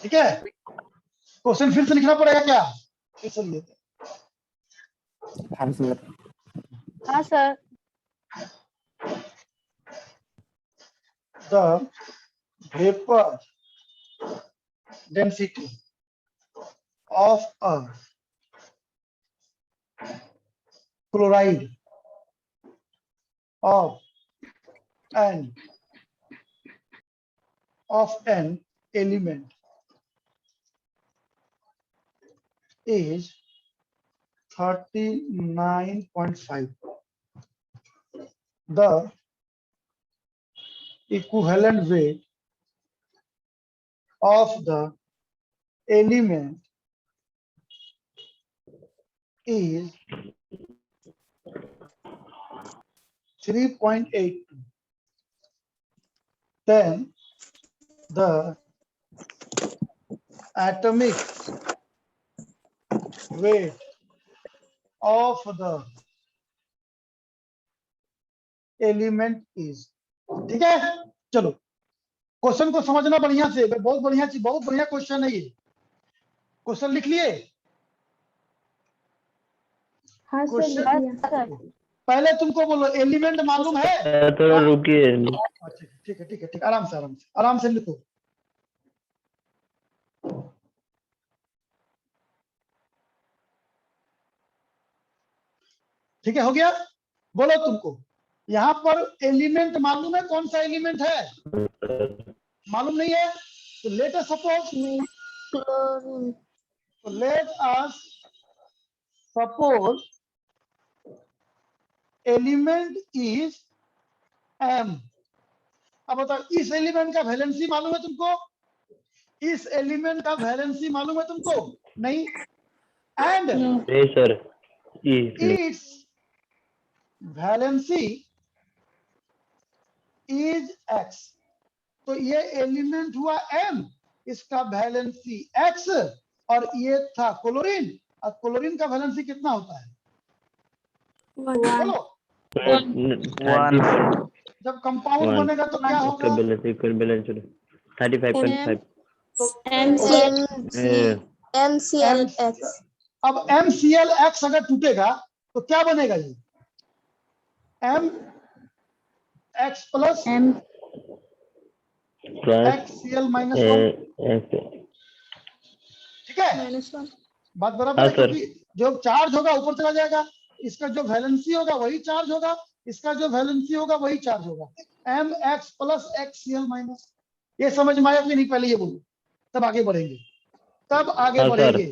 ठीक है, क्वेश्चन फिर से लिखना पड़ेगा क्या? फिर से लिखते हाँ sir. the vapor density of a chloride of an element is 39.5. The equivalent weight of the element is 3.82. Then the atomic weight of the element is. ठीक है, चलो क्वेश्चन को समझना बढ़िया से, बहुत बढ़िया चीज, बहुत बढ़िया क्वेश्चन है ये। क्वेश्चन लिख लिए? हाँ सर। पहले तुमको बोलो एलिमेंट मालूम है? थोड़ा रुकिए। अच्छा ठीक है ठीक है ठीक, आराम से आराम से आराम से लिखो। ठीक है, हो गया? बोलो तुमको यहाँ पर एलिमेंट मालूम है? कौन सा एलिमेंट है मालूम नहीं है? तो let us suppose, let us suppose element is M. अब बताओ इस एलिमेंट का वैलेंसी मालूम है तुमको? इस एलिमेंट का वैलेंसी मालूम है तुमको? नहीं। एंड नहीं sir, it's valency is x. तो ये एलिमेंट हुआ एम, इसका वैलेंसी एक्स, और ये था क्लोरीन। और क्लोरीन का वैलेंसी कितना होता है? बोलो। जब कंपाउंड बनेगा तो क्या होगा? 35.5। MClX। अब MClX अगर टूटेगा तो क्या बनेगा? ये MX प्लस XCl माइनस 1। ठीक है, बात बराबर है, क्योंकि जो चार्ज होगा ऊपर चला जाएगा, इसका जो वैलेंसी होगा वही चार्ज होगा, इसका जो वैलेंसी होगा वही चार्ज होगा। MX plus XCl minus. ये समझ में आया कि नहीं? पहले ये बोलो, तब आगे बढ़ेंगे, तब आगे बढ़ेंगे।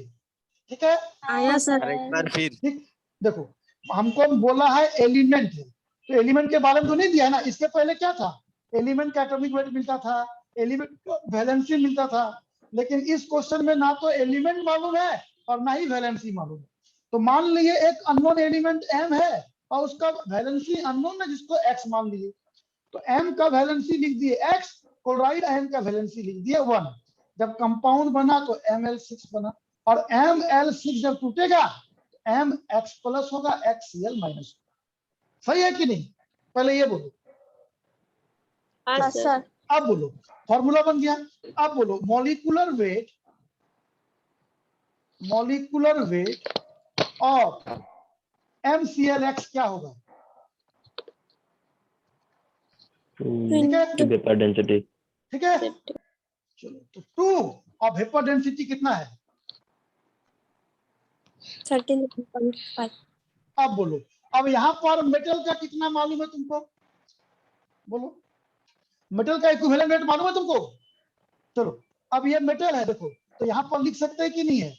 ठीक है, आया सर। एक बार फिर ठीक। देखो हमको बोला है एलिमेंट है, तो एलिमेंट के बारे में तो नहीं दिया है ना। इसके पहले क्या था? एलिमेंट का एटॉमिक वेट मिलता था, एलिमेंट का वैलेंसी मिलता था। लेकिन इस क्वेश्चन में ना तो एलिमेंट मालूम है और ना ही वैलेंसी मालूम है। तो मान लिए एक अननोन एलिमेंट एम है और उसका वैलेंसी अननोन है, जिसको एक्स मान लिए। तो एम का वैलेंसी लिख दिए एक्स, क्लोराइड आयन का वैलेंसी लिख दिए 1। जब कंपाउंड बना तो Ml6 बना, और Ml6 जब टूटेगा MX प्लस होगा, XCl माइनस। सही है कि नहीं? पहले ये बोलो। हाँ सर। अब बोलो, फॉर्मूला बन गया। अब बोलो मॉलिक्यूलर वेट ऑफ MClX क्या होगा? ठीक है, वेपर डेंसिटी। ठीक है, चलो तो 2 और वेपर डेंसिटी कितना है? 13.5। अब बोलो, अब यहाँ पर मेटल का कितना मालूम है तुमको? बोलो, मेटल का इक्विवेलेंट वेट मालूम है तुमको? चलो, अब ये मेटल है, देखो तो यहाँ पर लिख सकते हैं कि नहीं है?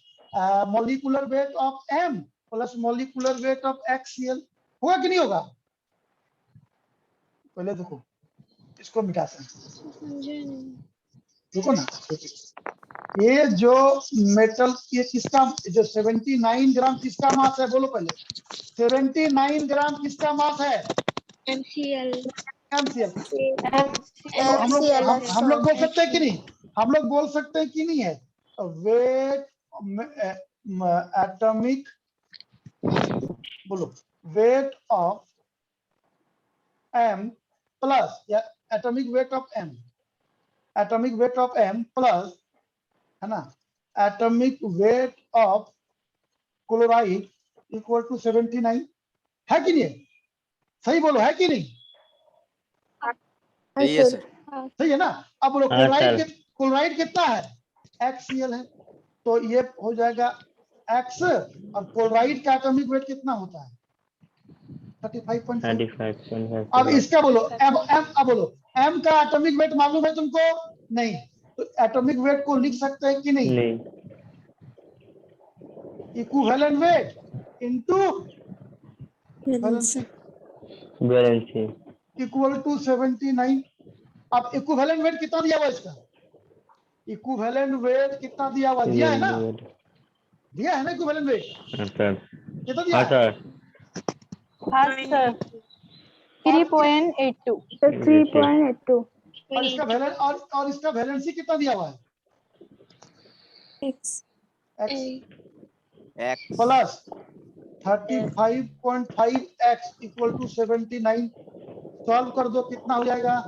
Molecular weight of M plus molecular weight of XCl। होगा कि नहीं होगा? पहले देखो, इसको मिटा सकते, देखो ना, ये जो मेटल, ये किसका, जो 79 ग्राम किसका मास है? बोलो पहले, 79 ग्राम किसका मास है? MCl। तो हम लोग बोल सकते हैं कि नहीं? हम लोग बोल सकते हैं कि नहीं है? वेट एटॉमिक, बोलो वेट ऑफ M प्लस, या atomic weight of M, atomic weight of M plus है ना, atomic weight of chloride equal to 79 है कि नहीं है? सही बोलो, है कि नहीं? सही है सर। सही है ना। अब बोलो हाँ, सर। क्लोराइड कितना है? HCl है, तो ये हो जाएगा X, और क्लोराइड का एटॉमिक वेट कितना होता है? 35.5। 35.5। अब इसका बोलो अब बोलो M का एटॉमिक वेट मालूम है तुमको? नहीं, तो एटॉमिक वेट को लिख सकते हैं कि नहीं? नहीं। Equivalent weight into Valency. Valency. Equal to 79। अब इक्विवेलेंट वेट कितना दिया हुआ है इसका? इक्विवेलेंट वेट कितना दिया हुआ? दिया है ना? दिया है ना इक्विवेलेंट वेट? हाँ सर। कितना दिया हाँ है? सर। हाँ सर 3.82 3.82. और इसका वैलेंसी कितना दिया हुआ है? X. X x plus 35.5x equal to 79। Solve कर दो, कितना हो जाएगा?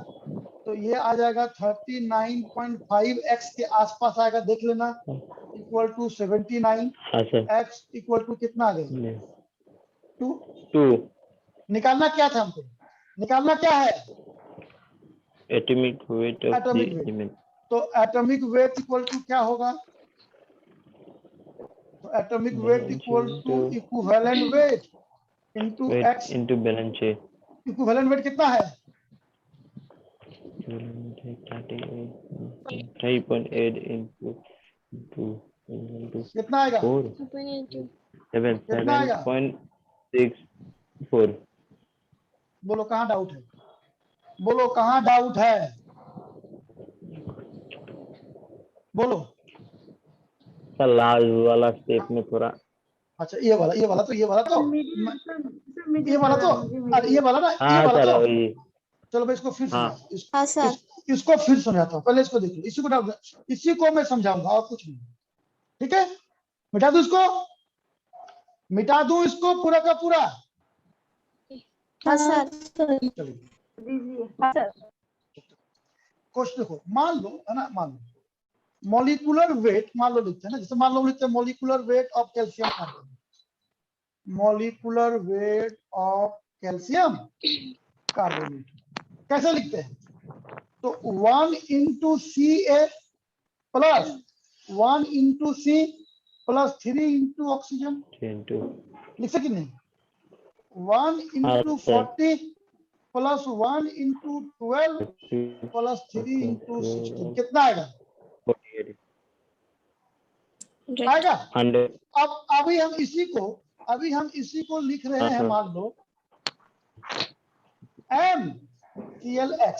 तो ये आ जाएगा 39.5x के आसपास आएगा, देख लेना, इक्वल टू 79। हाँ सर। x इक्वल टू कितना आ गया? 2। 2 निकालना क्या था हमको? निकालना क्या है? Atomic weight of the atomic weight. Element. तो एटॉमिक वेट इक्वल टू क्या होगा? तो atomic weight equal to equivalent weight into weight x। Into valency. Equivalent weight कितना है? 3.8 into कितना आएगा? 4 2.82. 7.64। बोलो कहाँ डाउट है? बोलो कहाँ डाउट है? बोलो। सर लाल वाला स्टेप में थोड़ा। अच्छा ये वाला तो ये वाला तो ये वाला तो अरे ये वाला ना, ये हाँ वाला सर तो। वही। चलो मैं इसको फिर हाँ। समझाता हाँ सर. इसको फिर समझाता हूँ। पहले इसको देखिए, इसी को मैं समझाऊंगा और कुछ नहीं। ठीक है, मिटा दूं इसको, मिटा दूं इसको पूरा का पूरा। हाँ सर. चलिए हाँ सर क्वेश्चन देखो, मान लो है ना, मान लो मॉलिक्यूलर वेट, मान लो लिखते हैं ना, जैसे मान लो लिखते हैं molecular weight of calcium carbonate. Molecular weight of calcium carbonate कैसे लिखते हैं? तो 1 into Ca plus 1 into C plus 3 into oxygen. 3 लिख सके नहीं? 1 into 40 plus 1 into 12 plus 3 into 16 कितना आएगा? 48 आएगा। 100। अब अभी हम इसी को लिख रहे हैं, मान लो MClX।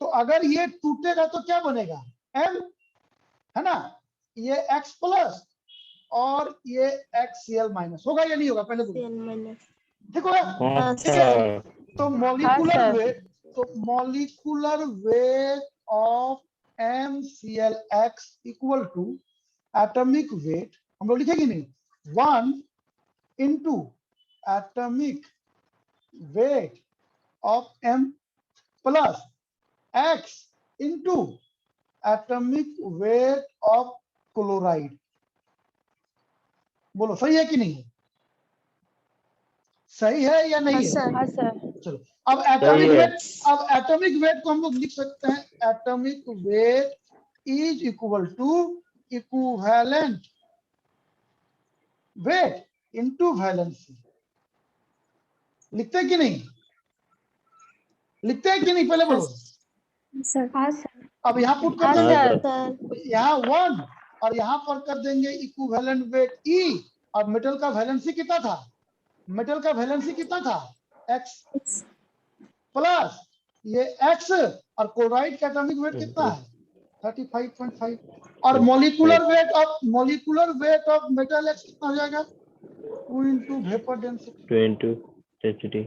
तो अगर ये टूटेगा तो क्या बनेगा? M, है ना, ये X प्लस और ये HCl माइनस। होगा या नहीं होगा? पहले बोलो, ठीक होगा? हाँ ठीक है। सर। तो molecular weight of MClX equal to atomic weight, हम लोग लिखेंगे नहीं, 1 into atomic weight of M plus X into atomic weight of chloride। बोलो सही है कि नहीं है? सही है या नहीं है? हाँ सर चलो अब एटॉमिक वेट को हम लोग लिख सकते हैं, atomic weight is equal to equivalent weight into valency. लिखते हैं कि नहीं? लिखते हैं कि नहीं? पहले बोलो। सर. हाँ सर अब यहाँ पुट कर हाँ देंगे, सर यहाँ 1 और यहाँ पर कर देंगे इक्विवेलेंट वेट E। और मेटल का वैलेंसी कितना था? मेटल का वैलेंसी कितना था? X प्लस ये X, और क्लोराइड का एटॉमिक वेट कितना है? 35.5। और molecular weight of metal X कितना हो जाएगा? 2 into vapour density. 2 into density।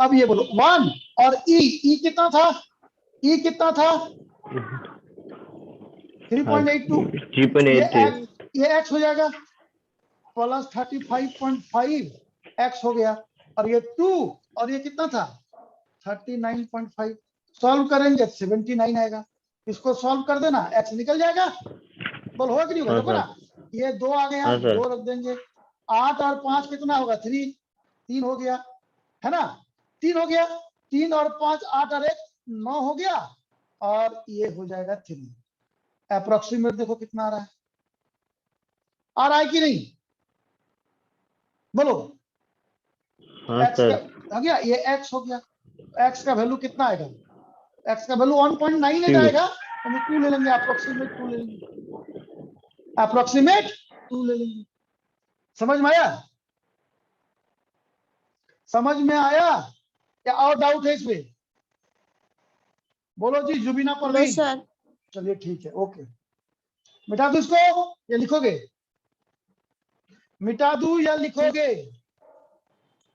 अब ये बोलो 1 और E कितना था? E कितना था? 3.82। 3.8 ये X हो जाएगा प्लस 35.5 X हो गया, और ये 2 और ये कितना था? 39.5। सॉल्व करेंगे 79 आएगा। इसको सॉल्व कर देना, X निकल जाएगा। बोल होगा कि नहीं होगा? हाँ देखो ना, ये 2 आ गया, हाँ सर। 2 रख देंगे, 8 और 5 कितना होगा? 3, 3 हो गया, है ना? 3 हो गया, 3 और 5 8 और 1 9 हो गया, और ये हो जाएगा 3। अप्रोक्सीमेट देखो कितना आ रहा है, आ रहा है कि नहीं? बोलो। हाँ x सर। का हो गया, ये x हो गया, x का वैल्यू कितना आएगा? x का वैल्यू 1.98 2। आएगा, हम 2 ले लेंगे, अप्रोक्सीमेट 2 ले लेंगे, अप्रोक्सीमेट 2 ले लेंगे। समझ में आया? समझ में आया या और डाउट है इसमें? बोलो जी, जुबीना नो परवीन। सर। चलिए ठीक है, ओके। मिटा दूं इसको या लिखोगे? मिटा दूं या लिखोगे?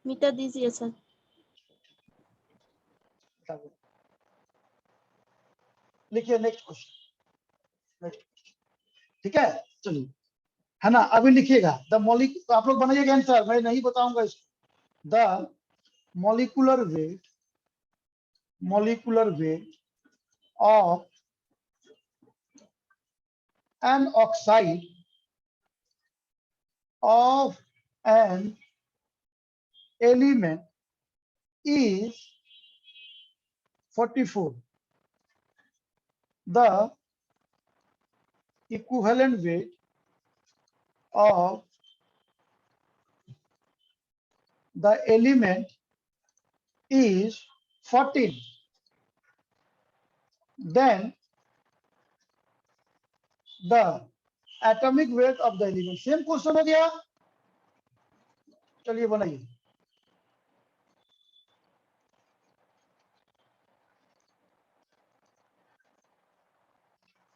मिटा दीजिए सर। लिखिए नेक्स्ट क्वेश्चन। ठीक है, चलिए, है ना? अभी लिखिएगा द मॉलिक, तो आप लोग बनाइएगा आंसर, मैं नहीं बताऊंगा इसको। The molecular weight of an oxide of an element is 44. The equivalent weight of the element is 14. Then the atomic weight of the element. Same question हो गया। चलिए बनाइए।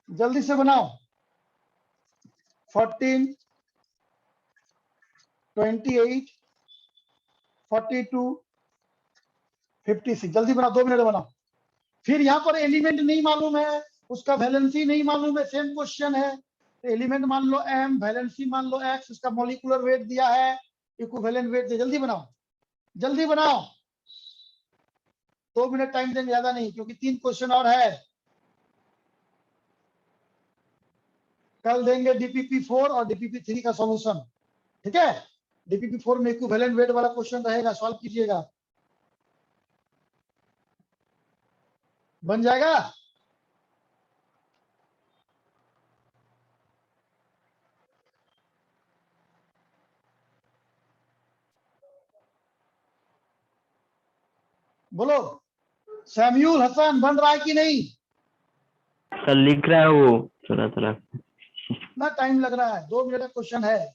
जल्दी से बनाओ। 14, 28, 42, 56। जल्दी बनाओ, 2 मिनट बनाओ। फिर यहाँ पर एलिमेंट नहीं मालूम है, उसका वैलेंसी नहीं मालूम है, सेम क्वेश्चन है। तो एलिमेंट मान लो m, वैलेंसी मान लो x, उसका मॉलिक्यूलर वेट दिया है, इक्विवेलेंट वेट दिया। जल्दी बनाओ, जल्दी बनाओ। 2 मिनट टाइम देंगे, ज्यादा नहीं, क्योंकि 3 क्वेश्चन और है। कल देंगे DPP4 और DPP3 का सॉल्यूशन। ठीक है, DPP4 में इक्विवेलेंट वेट वाला क्वेश्चन रहेगा, सॉल्व कीजिएगा। बन जाएगा? बोलो। सैम्यूल हसन बन रहा है कि नहीं? सर लिख रहा है वो थोड़ा थोड़ा। ना टाइम लग रहा है, 2 मिनट का क्वेश्चन है।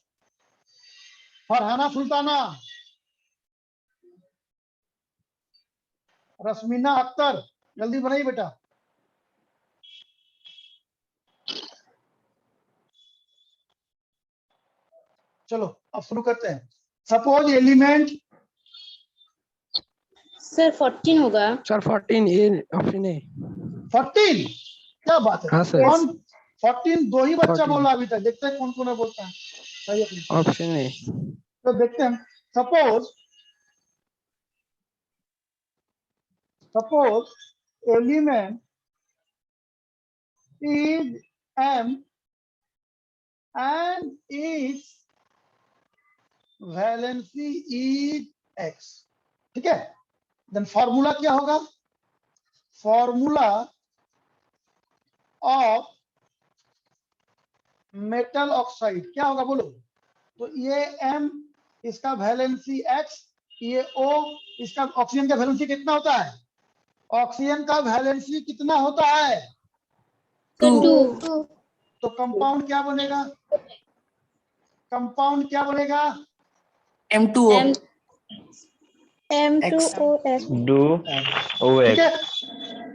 फरहाना सुल्ताना, रश्मीना अख्तर, जल्दी बनाइए बेटा। चलो अब शुरू करते हैं। सपोज एलिमेंट सर 14 होगा। सर 14 ये ऑप्शन है। 14, क्या बात है? हाँ सर। कौन 14? 2 ही बच्चा 14 बोला अभी तक, देखते हैं कौन कौन है बोलता है। सही है, ऑप्शन है। तो देखते हैं। Suppose element is m and its valency is x। ठीक है, देन फॉर्मूला क्या होगा? फॉर्मूला ऑफ मेटल ऑक्साइड क्या होगा बोलो? तो ये m, इसका वैलेंसी x, ये O, इसका ऑक्सीजन का वैलेंसी कितना होता है? ऑक्सीजन का वैलेंसी कितना होता है? 2। तो कंपाउंड क्या बनेगा? कंपाउंड क्या बनेगा? M2O M2OX। डू ओ ठीक है, एक्स।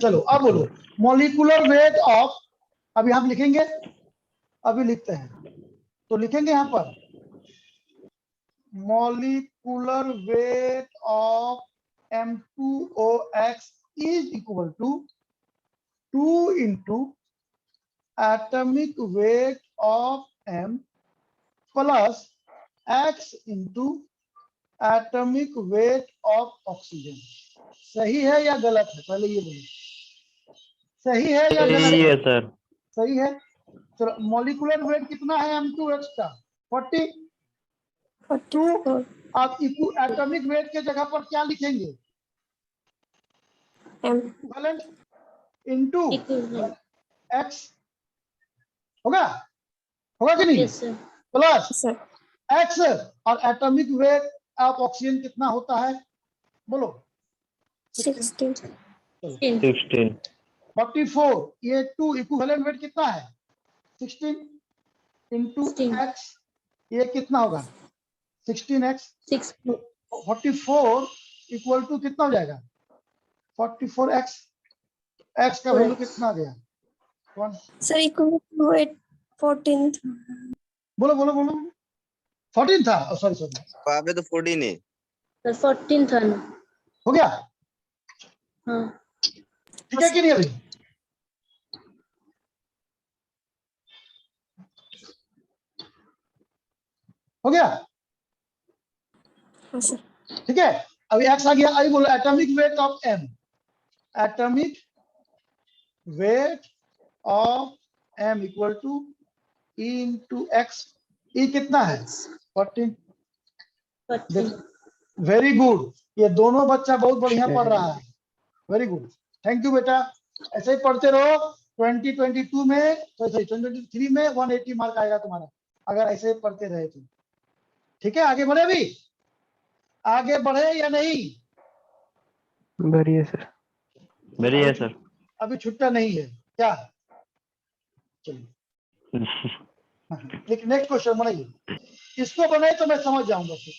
चलो अब बोलो मॉलिक्यूलर वेट ऑफ। अभी हम लिखेंगे, अभी लिखते हैं, तो लिखेंगे यहां पर molecular weight of M2OX is equal to 2 into atomic weight of M plus X into atomic weight of oxygen। सही है या गलत है? पहले ये बोलिए, सही है या गलत सही है? है सर। सही है। चलो मॉलिक्यूलर वेट कितना है M2H का 40। 44 आप एटॉमिक वेट के जगह पर क्या लिखेंगे? M equivalent into Equivalent. x होगा कि नहीं? Yes, sir. Plus sir x और एटॉमिक वेट ऑफ ऑक्सीजन कितना होता है बोलो? 16 16 44 ये 2 इक्विवेलेंट वेट कितना है 16 इंटू 16. x ये कितना होगा 16x 6. 44 इक्वल टू कितना हो जाएगा 44x x का वैल्यू कितना आ गया 1 sir equal to 14th बोलो 14 था सॉरी वहाँ पे तो 14 है। Sir, 14 था ना? हो गया हाँ. ठीक है कि नहीं अभी? हो गया हाँ sir ठीक है अभी x आ गया अभी बोलो atomic weight of m atomic weight of m equal to e into x e कितना है 14 14. वेरी गुड ये दोनों बच्चा बहुत बढ़िया पढ़ रहा है वेरी गुड थैंक यू बेटा ऐसे ही पढ़ते रहो 2022 में 2023 में 180 मार्क आएगा तुम्हारा अगर ऐसे ही पढ़ते रहे तो ठीक है आगे बढ़े अभी आगे बढ़े या नहीं बढ़िया सर बढ़िया सर अभी छुट्टा नहीं है क्या चलिए नेक्स्ट क्वेश्चन बनाइए इसको बनाए तो मैं समझ जाऊंगा फिर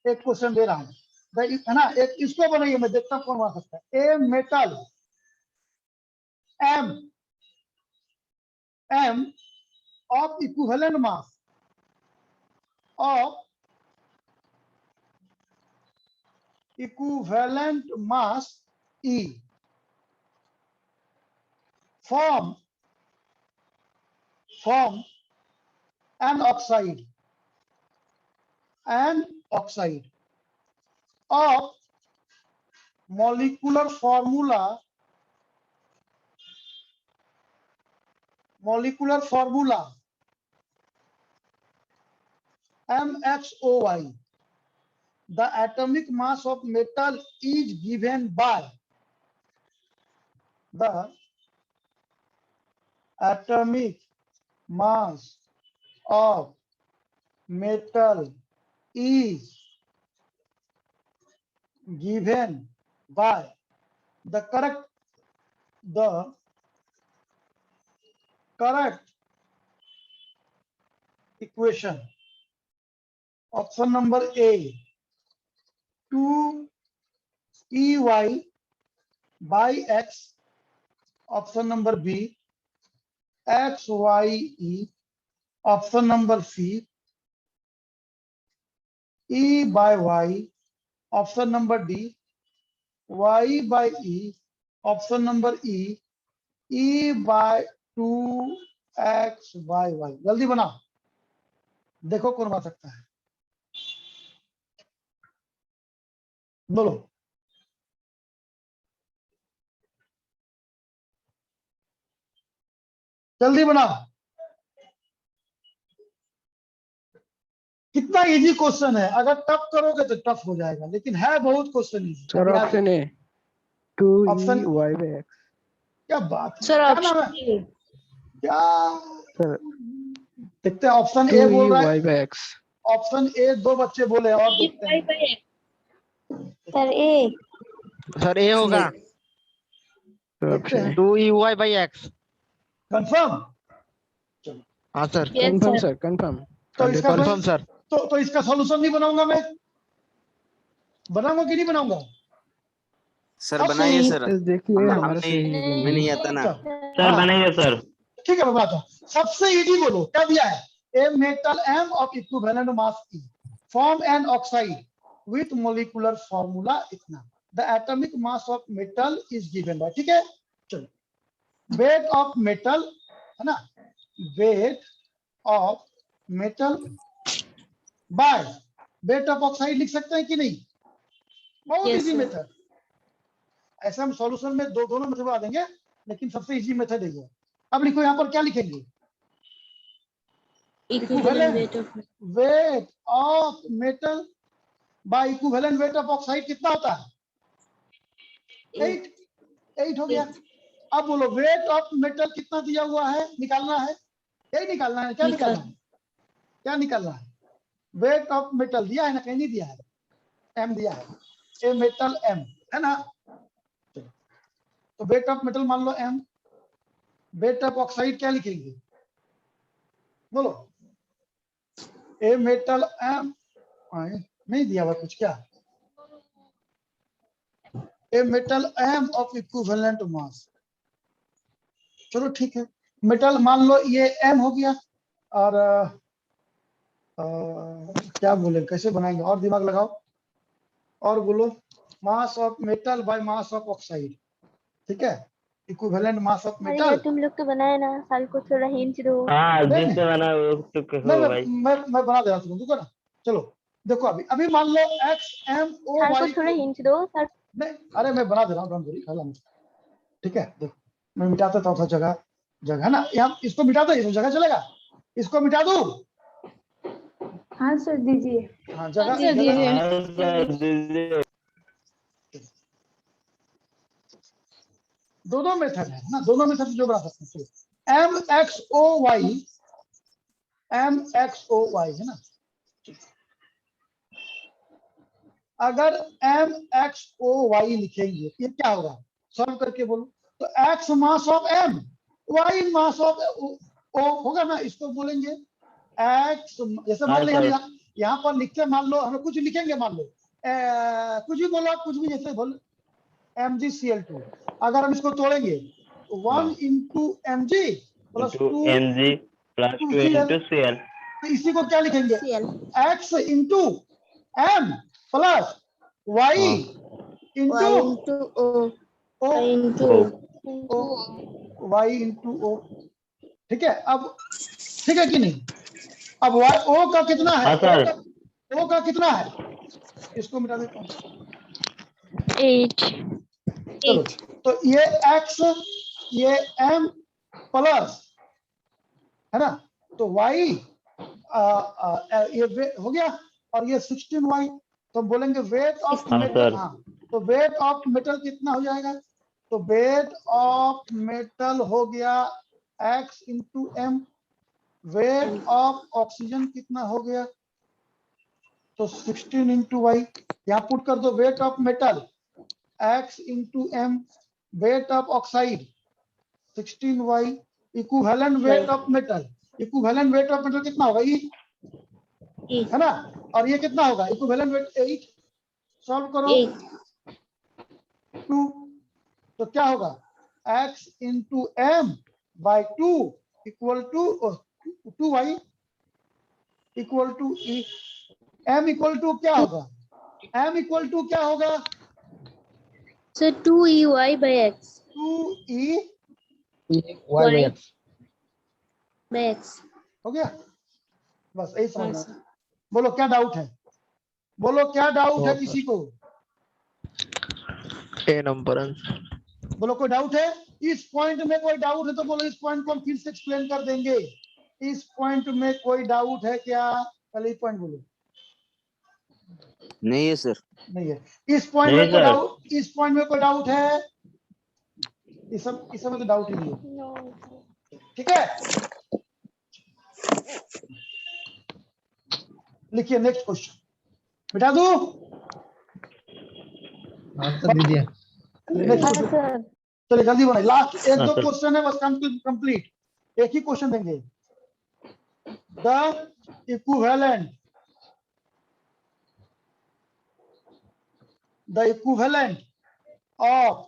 एक क्वेश्चन दे रहा हूँ है ना एक इसको बनाइए मैं देखता हूँ कौन बना सकता है a metal m of equivalent mass of equivalent mass E form an oxide of molecular formula MXOY. The atomic mass of metal is given by the atomic mass of metal is given by the correct equation. Option number A 2EY by X. Option number B XYE. Option number C E by Y. Option number D Y by E. Option number E E by 2X by Y. जल्दी बनाओ देखो कौन बना सकता है बोलो जल्दी बनाओ कितना इजी क्वेश्चन है अगर टफ करोगे तो टफ हो जाएगा लेकिन है बहुत question easy sir option A 2 Option- E Y by X क्या बात है Sir, क्या नाम है option. क्या सर देखते हैं ऑप्शन 2 ए E बोल रहा Y है by X ऑप्शन ए दो बच्चे बोले और देखते हैं sir A सर ए होगा तो देखते ऑप्शन हैं 2EY by X। कंफर्म हाँ sir Yes, confirm sir. Sir confirm तो इसका कंफर्म सर। तो इसका सॉल्यूशन नहीं बनाऊंगा मैं बनाऊंगा कि नहीं बनाऊंगा सर अब बनाइए सुनिए। सर देखिए हम- हमारा हमने- सही है कि हमें नहीं आता ना। सर हाँ। बनाइए सर ठीक है मैं बताता हूँ सबसे इजी बोलो क्या दिया है a metal M of equivalent mass E form an oxide with molecular formula इतना the atomic mass of metal is given by ठीक है चलो वेट ऑफ मेटल है ना weight of metal by weight of oxide लिख सकते हैं कि नहीं बहुत Yes, इजी sir. मेथड ऐसे हम सॉल्यूशन में दोनों में छुपा देंगे लेकिन सबसे इजी मेथड है ये अब लिखो यहाँ पर क्या लिखेंगे Equivalent weight of weight of metal by equivalent weight of oxide कितना होता है? 8 हो गया। अब बोलो वेट ऑफ मेटल कितना दिया हुआ है, निकालना है, यही निकालना है। क्या निकालना है? क्या निकालना है? वेट ऑफ मेटल दिया है ना, कहीं नहीं दिया है, एम दिया है, ए मेटल एम है ना। तो वेट ऑफ मेटल मान लो एम, वेट ऑफ ऑक्साइड क्या लिखेंगे बोलो? ए मेटल एम, नहीं दिया हुआ कुछ क्या? A metal M of equivalent mass. चलो ठीक है, मेटल मान लो ये एम हो गया, और क्या बोले, कैसे बनाएंगे, और दिमाग लगाओ और बोलो। मास of metal by mass of oxide, ठीक है, इक्विवेलेंट मास ऑफ अरे यार मेटल। तुम लोग तो बनाए ना, साल को थोड़ा हिंट दो। हाँ नहीं, जिससे बना वो तो कहो भाई। मैं बना दे रहा हूँ तुमको ना। चलो देखो, अभी मान लो एक्स एम ओ साल को वाई, थोड़ा हिंट दो सर। नहीं अरे मैं बना दे रहा हूँ, ठीक है। देखो मैं मिटा देता हूँ जगह है ना, यहाँ इसको मिटा दो, जगह चलेगा, इसको मिटा दो। हाँ सर दीजिए। हाँ जगह, सर दीजिए। हाँ सर दीजिए। दोनों मेथड है ना, दोनों मेथड जो बना सकते हैं। एम एक्स ओ वाई है ना। अगर एम एक्स ओ वाई लिखेंगे ये क्या होगा, सॉल्व करके बोलो। तो x mass of M, y mass of O होगा ना, इसको बोलेंगे एक्स। जैसे मान लो हम यहाँ पर लिखते, मान लो हमें कुछ लिखेंगे, मान लो कुछ भी बोलो, कुछ भी, जैसे बोलो MgCl2। अगर हम इसको तोड़ेंगे, 1 into M G plus 2 mg plus 2 Cl, into Cl। तो इसी को क्या लिखेंगे, Cl। x into M plus y Y into into O। O, Y into O y into O. ठीक है, अब ठीक है कि नहीं? अब y ओ का कितना है, हाँ सर। ओ का कितना है, इसको मिटा देता हूँ। 8। चलो, तो ये x, ये m प्लस है ना, तो y ये हो गया, और ये 16y। तो हम बोलेंगे वेट ऑफ हाँ मेटल। सर। हाँ, तो वेट ऑफ मेटल कितना हो जाएगा, तो वेट ऑफ मेटल हो गया x into M. Weight of oxygen कितना हो गया, तो 16 इंटू वाई। यहाँ पुट कर दो, weight of metal x into M, weight of oxide 16y, equivalent weight of metal. Equivalent weight of metal कितना होगा, ये है ना, और ये कितना होगा, इक्विवेलेंट वेट 8। सॉल्व करो 2, तो क्या होगा, x into M by 2 equal to 2y equal to E. m equal to क्या होगा, m इक्वल टू क्या होगा, So 2EY by X 2e Y by X। by X। हो गया, बस यही हाँ समझना। सर। बोलो क्या डाउट है, बोलो क्या डाउट है तो किसी को, A नंबर आंसर। बोलो कोई डाउट है इस पॉइंट में, कोई डाउट है तो बोलो, इस पॉइंट को हम फिर से एक्सप्लेन कर देंगे। इस पॉइंट में कोई डाउट है क्या, पहले इस पॉइंट बोलो। नहीं है सर। नहीं है, इस पॉइंट में नहीं कोई सर। डाउट, इस पॉइंट में कोई डाउट है, इस सब में तो डाउट ही नहीं है, ठीक है। लिखिए नेक्स्ट क्वेश्चन, बिठा दो आंसर दीजिए। नेक्स्ट हाँ क्वेश्चन। सर। चलिए जल्दी बनाइए, लास्ट एक हाँ, दो सर। क्वेश्चन है बस, कंप्लीट। एक ही क्वेश्चन देंगे। The equivalent of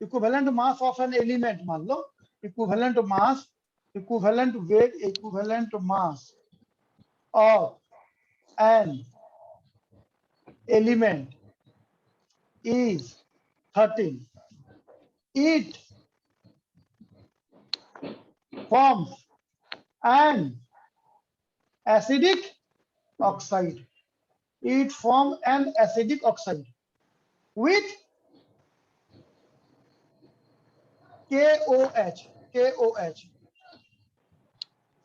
equivalent mass of an element, मान लो equivalent mass, equivalent weight, equivalent mass of an element is 13. It forms an acidic oxide. It forms an acidic oxide with KOH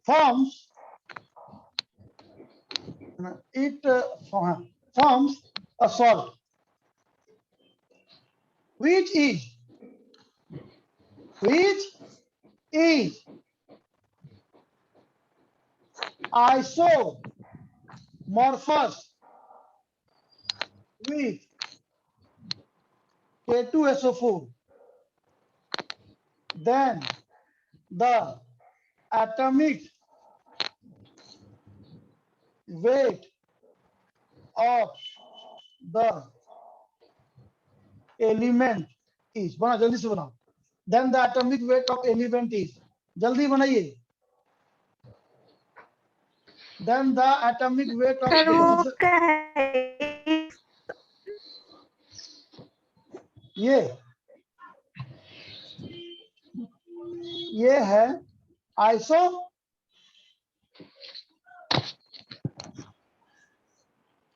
forms it forms a salt which is isomorphous with K2SO4, then the atomic weight of the element is, बना जल्दी से बनाओ, then the atomic weight of element is, जल्दी बनाइए, then the atomic weight of sir वो क्या है? ये है आइसो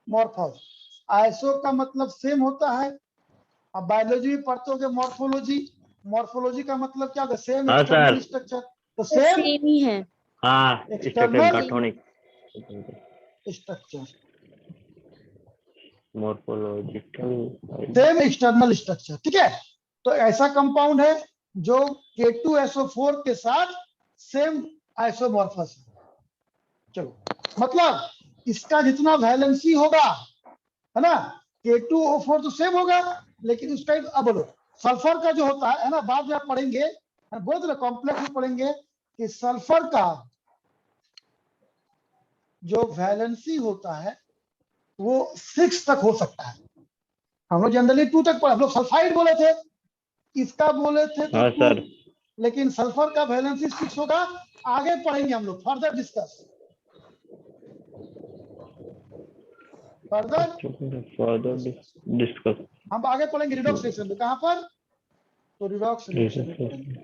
मॉर्फस। आइसो का मतलब सेम होता है। अब बायोलॉजी में पढ़ते हो मॉर्फोलॉजी, मॉर्फोलॉजी का मतलब क्या होगा? सेम हाँ, एक्सटर्नल सर। स्ट्रक्चर, तो सेम सेम ही है। हाँ, External- गाठोनिक structure, morphological same external structure, ठीक है। तो ऐसा कंपाउंड है जो K2SO4 के साथ सेम आइसोमॉर्फस है। चलो, मतलब इसका जितना वैलेंसी होगा, है ना, K2O4 तो सेम होगा, लेकिन उसका अब बोलो सल्फर का जो होता है ना, बाद में आप पढ़ेंगे, बहुत कॉम्प्लेक्स में पढ़ेंगे कि सल्फर का जो वैलेंसी होता है वो 6 तक हो सकता है। हम लोग जनरली 2 तक पढ़े, हम लोग सल्फाइड बोले थे, इसका बोले थे तो हाँ, 2, सर। लेकिन सल्फर का वैलेंसी 6 होगा। आगे पढ़ेंगे हम लोग, फर्दर डिस्कस, फर्दर डिस्कस। हम आगे पढ़ेंगे रिडॉक्स रिएक्शन में। कहां पर? तो रिडॉक्स रिएक्शन में पढ़ेंगे।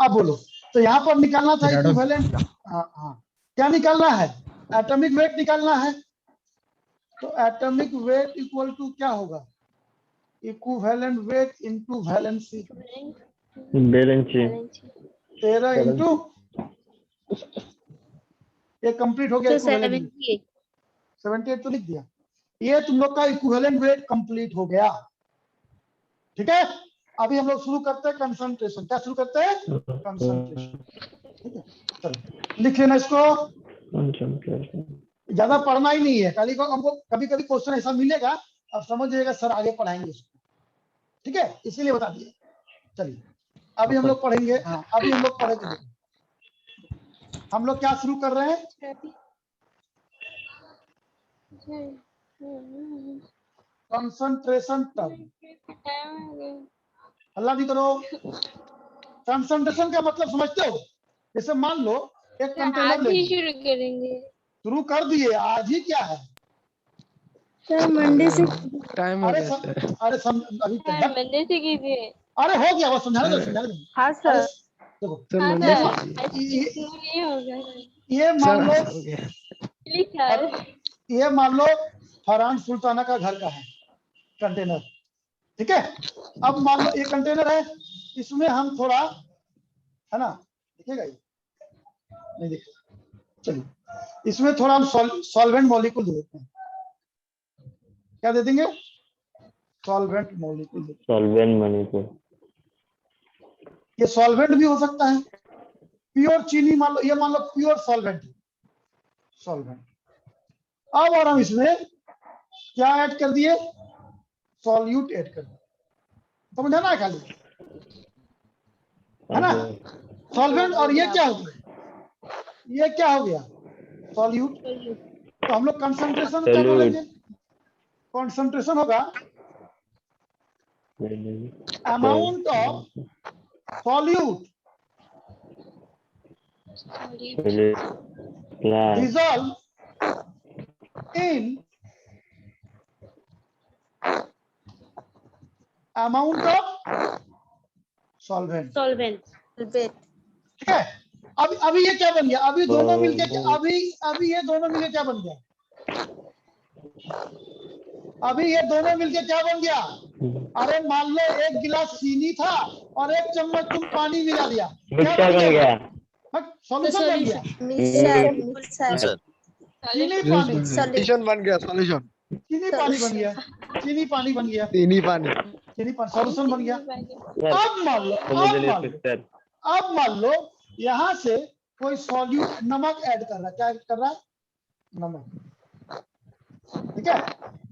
अब बोलो, तो यहाँ पर निकालना था इक्विवेलेंट। हाँ, क्या निकालना है? एटॉमिक वेट निकालना है। तो एटॉमिक वेट इक्वल टू क्या होगा? Equivalent weight into valency, valency 13 into, ये कंप्लीट हो गया। तो इक्विवेलेंट 78। 78 तो लिख दिया। ये तुम लोग का इक्विवेलेंट वेट कंप्लीट हो गया, ठीक है। अभी हम लोग शुरू करते हैं कंसंट्रेशन। क्या शुरू करते हैं? कंसंट्रेशन, ठीक है। चलो लिख लेना इसको, ज्यादा पढ़ना ही नहीं है। खाली को हमको कभी कभी क्वेश्चन ऐसा मिलेगा, अब समझ जाइएगा सर आगे पढ़ाएंगे इसको, ठीक है, इसीलिए बता दिए। चलिए अभी हम लोग पढ़ेंगे। हाँ, अभी हम लोग पढ़ेंगे। हम लोग क्या शुरू कर रहे हैं? Concentration term. अल्लाह भी करो। कंसंट्रेशन का मतलब समझते हो? जैसे मान लो एक कंटेनर ले, शुरू करेंगे शुरू कर दिए, आज ही क्या है? सर, मंडे से। टाइम हो अरे गया सर। अरे अभी मंडे से कीजिए। अरे हो गया, वो समझाने दो, समझाने दो। हाँ अरे सर। देखो, सर हाँ, मंडे सर। से कीजिए। ये होगा ये सर मान लो, हो गया। ये मान लो फरहान सुल्ताना का घर का है कंटेनर, ठीक है। अब मान लो ये कंटेनर है, इसमें हम थोड़ा, है ना, दिखेगा ये? नहीं दिखेगा। चलिए, इसमें थोड़ा हम सॉल्वेंट मॉलिक्यूल दे देते हैं। क्या दे देंगे? Solvent molecule. सॉल्वेंट मॉलिक्यूल, ये सॉल्वेंट भी हो सकता है। प्योर चीनी मान लो, ये मान लो प्योर सॉल्वेंट है, सॉल्वेंट। अब और हम इसमें क्या ऐड कर दिए? सॉल्यूट ऐड कर दिए। समझना है खाली, है ना, सॉल्वेंट। और ये क्या हो गया? ये क्या हो गया? सॉल्यूट। तो हम लोग कंसंट्रेशन क्या बोलेंगे? कंसंट्रेशन होगा amount of solute dissolve in amount of solvent, ठीक है। अभी ये क्या बन गया? अभी दोनों मिलके अभी ये दोनों मिलके क्या बन गया? अभी ये दोनों मिलके क्या बन गया? अरे मान लो एक गिलास चीनी था और एक चम्मच तुम पानी मिला दिया, क्या मिक्सचर बन गया। सॉल्यूशन बन गया। सर चीनी पानी, सॉल्यूशन बन गया, सॉल्यूशन। चीनी पानी बन गया, चीनी पानी बन गया, चीनी पानी। चीनी पानी सॉल्यूशन बन गया। सर अब मान लो, समझ लिए सर। अब मान लो यहाँ से कोई सॉल्यूट नमक ऐड कर रहा है, क्या ऐड कर रहा है? नमक। ठीक है,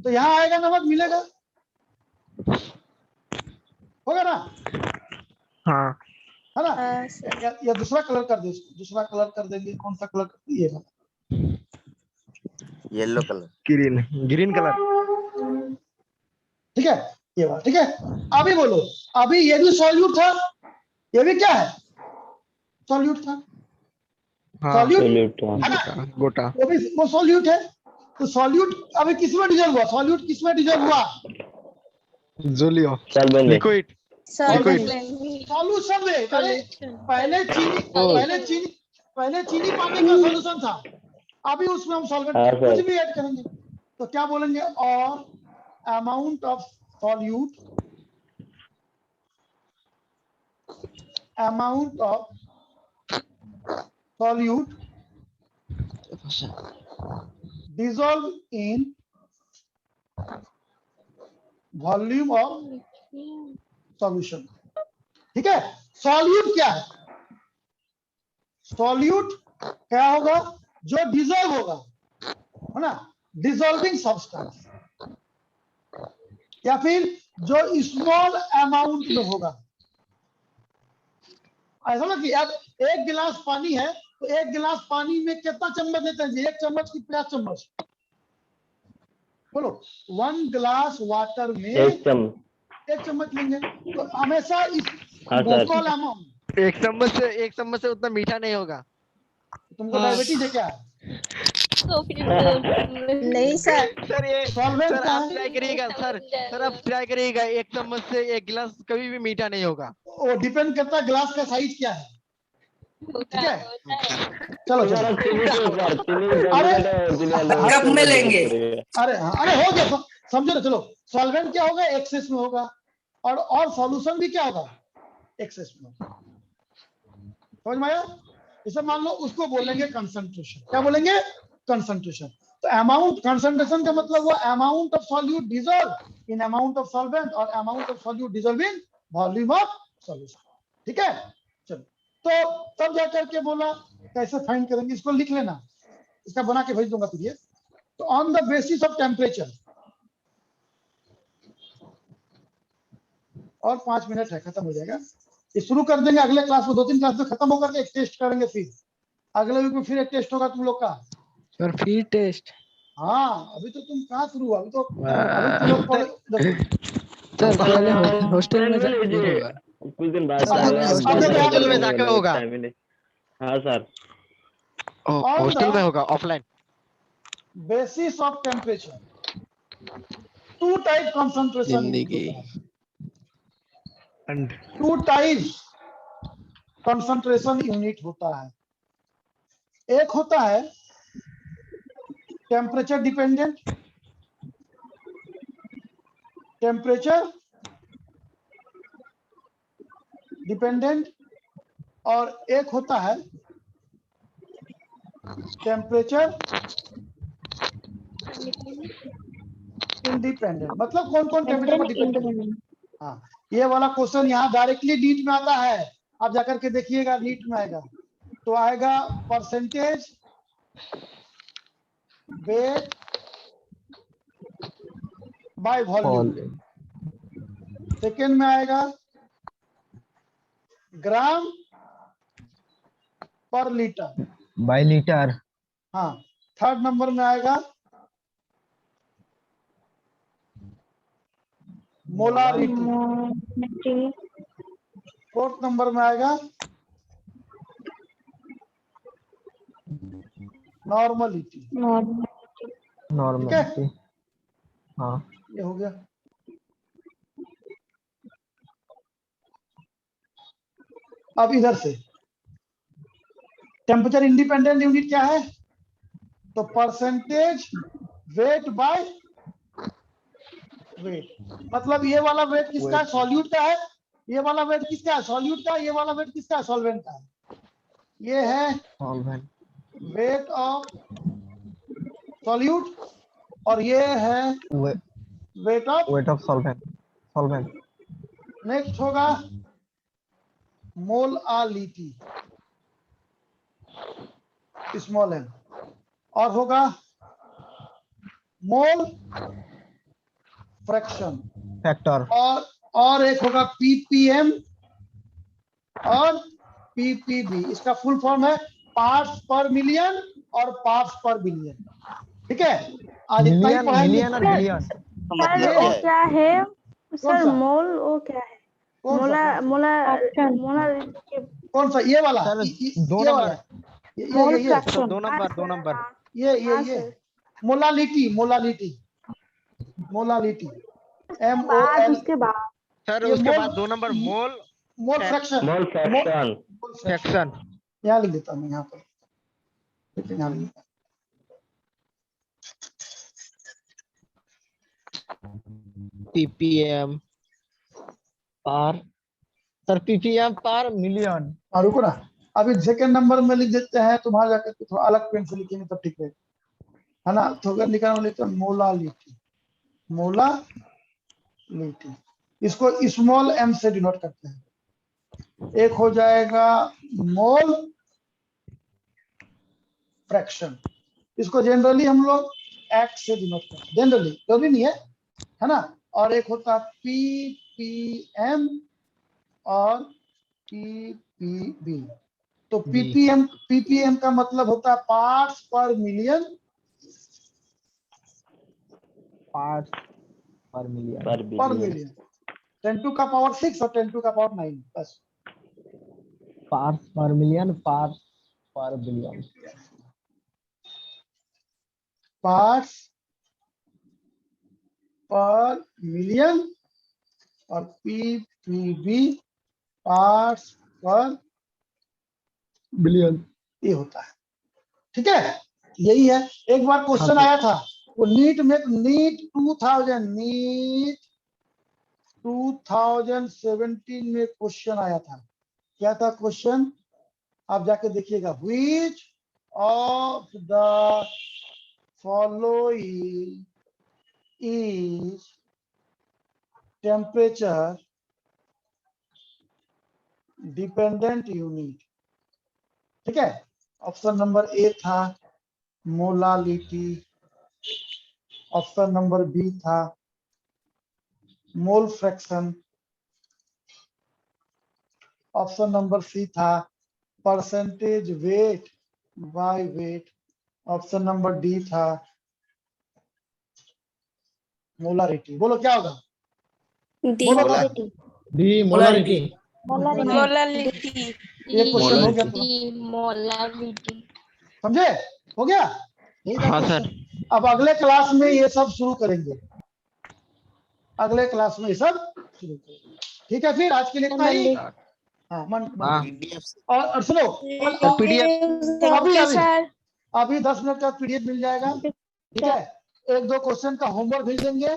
तो यहाँ आएगा नमक, मिलेगा, होगा ना? हाँ है ना? हाँ सर। या दूसरा कलर कर दे इसको, दूसरा कलर कर देंगे, कौन सा कलर? ये वाला। Yellow colour. Green, green colour. ठीक है, ये वाला। ठीक है, अभी बोलो, अभी ये भी सॉल्यूट था, ये भी क्या है? सॉल्यूट था। हाँ, सॉल्यूट सॉल्यूट है ना? गोटा, गोटा। वो भी वो सॉल्यूट है। तो सॉल्यूट अभी किसमें डिजोल्व हुआ? सॉल्यूट किसमें डिजोल्व हुआ? जोलियो, सॉल्वेंट में। लिक्विड। सॉल्यूशन में। पहले चीनी पानी का सॉल्यूशन था, अभी उसमें हम सॉल्वेंट हाँ, कुछ सर। भी ऐड करेंगे। तो क्या बोलेंगे? और amount of solute, amount of solute dissolve in volume of solution. ठीक है, सॉल्यूट क्या है? सॉल्यूट क्या होगा? जो डिजोल्व होगा, है ना, डिजोल्विंग सब्सटेंस, या फिर जो स्मॉल अमाउंट में होगा। ऐसा ना कि यार एक गिलास पानी है, तो एक गिलास पानी में कितना चम्मच लेते हैं जी? 1 चम्मच की 50 चम्मच? बोलो, 1 ग्लास वाटर में 1 चम्मच। 1 चम्मच लेंगे। तो हमेशा इस हाँ, सर। Small amount. एक चम्मच से उतना मीठा नहीं होगा। तुमको डायबिटीज है क्या? तो फिर नहीं सर। सर ये सॉल्वेंट सर क्या आप है? ट्राई करिएगा सर आप ट्राई करिएगा, 1 चम्मच से 1 गिलास कभी भी मीठा नहीं होगा। वो डिपेंड करता है ग्लास का साइज क्या है। ठीक है, चलो सर चलो। चीनी के ऊपर, चीनी अरे कप में लेंगे। अरे हाँ, अरे हो गया, समझो ना। चलो, सॉल्वेंट क्या होगा? एक्सेस में होगा, और सॉल्यूशन भी क्या होगा? एक्सेस में होगा। समझ में आया? इसे मान लो, उसको बोलेंगे कंसंट्रेशन। क्या बोलेंगे? कंसंट्रेशन। तो अमाउंट, कंसंट्रेशन का मतलब हुआ amount of solute dissolve in amount of solvent, और amount of solute dissolve in volume of solution. ठीक है, चलो। तो तब जाकर के बोला कैसे फाइंड करेंगे, इसको लिख लेना, इसका बना के भेज दूंगा पीडीएफ। तो on the basis of temperature, और 5 मिनट है, खत्म हो जाएगा। ये शुरू कर देंगे अगले क्लास में, 2-3 क्लास में खत्म होकर के एक टेस्ट करेंगे, फिर अगले वीक में फिर एक टेस्ट होगा तुम लोग का। सर फिर टेस्ट। हाँ, अभी तो तुम कहाँ शुरू हुआ? अभी तुम लोग सर पहले हॉस्टल में जाके लीजिए, होगा। कुछ दिन बाद हॉस्टल में जाके होगा। हाँ सर। हॉस्टल में होगा, offline. Basis of temperature, 2 type concentration, जिंदगी। 2 टाइप कंसंट्रेशन यूनिट होता है। एक होता है टेम्परेचर डिपेंडेंट, टेम्परेचर डिपेंडेंट, और एक होता है टेम्परेचर इंडिपेंडेंट। मतलब कौन कौन टेम्परेचर पर डिपेंडेंट? हाँ, ये वाला क्वेश्चन यहाँ डायरेक्टली नीट में आता है। आप जाकर के देखिएगा, नीट में आएगा। तो आएगा percentage weight by volume. Second में आएगा ग्राम पर लीटर बाय लीटर। हाँ, थर्ड नंबर में आएगा मोलारिटी, फोर्थ नंबर में आएगा नॉर्मलिटी। ठीक है, हाँ, ये हो गया। अब इधर से टेम्परेचर इंडिपेंडेंट यूनिट क्या है? तो परसेंटेज वेट बाय वेट। मतलब ये वाला वेट किसका है? सॉल्यूट का है। ये वाला वेट किसका है? सॉल्यूट का। ये वाला वेट किसका है? सॉल्वेंट का है। ये है सॉल्वेंट। वेट ऑफ सॉल्यूट, और ये है weight of. Weight of solvent next होगा मोलालिटी, स्मॉल एम, और होगा मोल फ्रैक्शन, फैक्टर और एक होगा पीपीएम और पीपीबी। इसका फुल फॉर्म है पार्ट्स पर मिलियन और पार्ट्स पर बिलियन। ठीक है, आज इतना ही पढ़ाएंगे। मिलियन और बिलियन। का मतलब ये क्या है? क्या है कौन सर? सा? मोल वो क्या है? कौन मोला सा? मोला Fraction. मोला कौन सा? ये वाला? सर, दो ये वाला? नंबर। ये सर 2 नंबर 2 नंबर। ये मोलालिटी, मोलालिटी, मोलालिटी, बाद MOL। उसके बाद सर ये उसके मोल, बाद 2 number mole mole fraction, mole fraction. Fraction. यहाँ लिख देता हूँ, यहाँ पर यहाँ लिख देता हूँ। पीपीएम पार। सर पीपीएम पार मिलियन। हाँ रुको ना, अभी सेकंड नंबर में लिख देते हैं, तुम्हारा जाकर के थोड़ा अलग पेन से लिखेंगे तब ठीक रहेगा, है ना। तो अगर निकालने लेते हैं मोलालिटी, मोलालिटी, इसको स्मॉल एम से डिनोट करते हैं। एक हो जाएगा मोल फ्रैक्शन, इसको जनरली हम लोग एक्ट से डिनोट करते हैं, जनरली, जरूरी नहीं है ना। और एक होता है पीपीएम और पीपीबी। तो पीपीएम का मतलब होता है पार्ट्स पर मिलियन, पार्ट्स पर मिलियन। पर पर बिलियन। मिलियन 10⁶ और 10⁹ बस। पार्ट्स पर मिलियन, पार्ट्स पर बिलियन। पार्ट्स पर मिलियन और पीपीबी पार्ट्स पर बिलियन। ये होता है। ठीक है, यही है। एक बार क्वेश्चन हाँ, आया था, वो नीट 2017 में क्वेश्चन आया था। क्या था क्वेश्चन? आप जाके देखिएगा, which of the following is temperature dependent unit. ठीक है, ऑप्शन नंबर ए था मोलालिटी, ऑप्शन नंबर बी था mole fraction, option number C था percentage weight by weight, option number D था मोलारिटी। बोलो क्या होगा? डी बोलो मोला- क्या? D molarity. मोलालिटी। ये क्वेश्चन हो गया मोलालिटी। मोलालिटी। समझे? हो गया, यही था हाँ क्वेश्चन। सर। अब अगले क्लास में ये सब शुरू करेंगे, अगले क्लास में ये सब शुरू करेंगे। ठीक है, फिर आज के लिए इतना ही। हाँ मन हाँ PDF से और सुनो, सर पीडीएफ। अभी 10 मिनट का पीडीएफ मिल जाएगा। ठीक है, एक दो क्वेश्चन का होमवर्क भेज देंगे,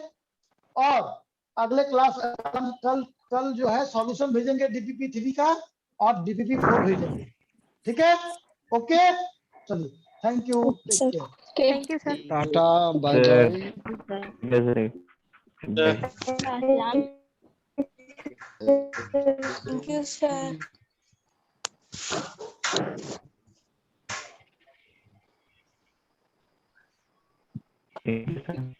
और अगले क्लास कल जो है सॉल्यूशन भेजेंगे डीपीपी 3 का और डीपीपी 4 भेजेंगे। ठीक है, ओके, चलिए, thank you, take care. Thank you sir. Tata bye bye. Thank you sir. ठीक है।